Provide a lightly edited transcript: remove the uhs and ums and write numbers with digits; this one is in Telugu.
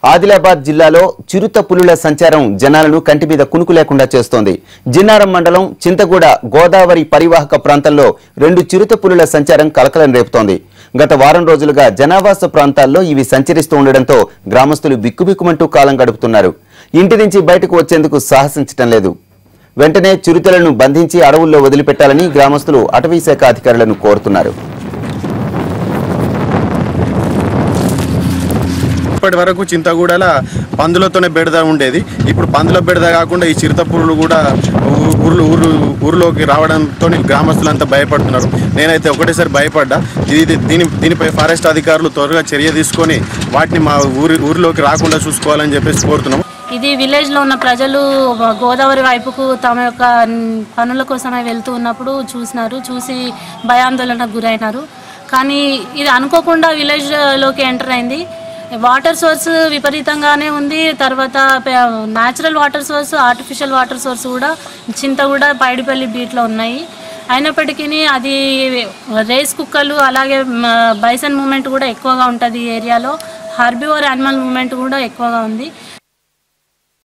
ఆదిలాబాద్ జిల్లాలో చిరుత పులుల సంచారం జనాలను కంటి మీద కునుకు లేకుండా చేస్తోంది. జిన్నారం మండలం చింతగూడ గోదావరి పరివాహక ప్రాంతంలో 2 చిరుత పులుల సంచారం కలకలం రేపుతోంది. గత వారం రోజులుగా జనావాస ప్రాంతాల్లో ఇవి సంచరిస్తూ ఉండడంతో గ్రామస్తులు బిక్కుబిక్కుమంటూ కాలం గడుపుతున్నారు. ఇంటి నుంచి బయటకు వచ్చేందుకు సాహసించడం లేదు. వెంటనే చిరుతలను బంధించి అడవుల్లో వదిలిపెట్టాలని గ్రామస్తులు అటవీ శాఖ అధికారులను కోరుతున్నారు. ఇప్పటి వరకు చింతగూడల పందులతోనే బెడద ఉండేది. ఇప్పుడు పందుల బెడద కాకుండా ఈ చిరుత పురులు కూడా ఊర్లోకి రావడంతో గ్రామస్తులంతా భయపడుతున్నారు. నేనైతే ఒకటేసారి భయపడ్డా. దీనిపై ఫారెస్ట్ అధికారులు త్వరగా చర్య తీసుకొని వాటిని మా ఊరిలోకి రాకుండా చూసుకోవాలని చెప్పేసి కోరుతున్నాము. ఇది విలేజ్లో ఉన్న ప్రజలు గోదావరి వైపుకు తమ యొక్క పనుల కోసమే వెళ్తూ ఉన్నప్పుడు చూసి భయాందోళనకు గురైనారు. కానీ ఇది అనుకోకుండా విలేజ్లోకి ఎంటర్ అయింది. వాటర్ సోర్స్ విపరీతంగానే ఉంది. తర్వాత natural water source, artificial water source కూడా చింతగూడ పైడిపల్లి బీట్లో ఉన్నాయి. అయినప్పటికీ అది రేస్ కుక్కలు అలాగే బైసన్ మూమెంట్ కూడా ఎక్కువగా ఉంటుంది ఈ ఏరియాలో. హర్బివోర్ యానిమల్ మూమెంట్ కూడా ఎక్కువగా ఉంది.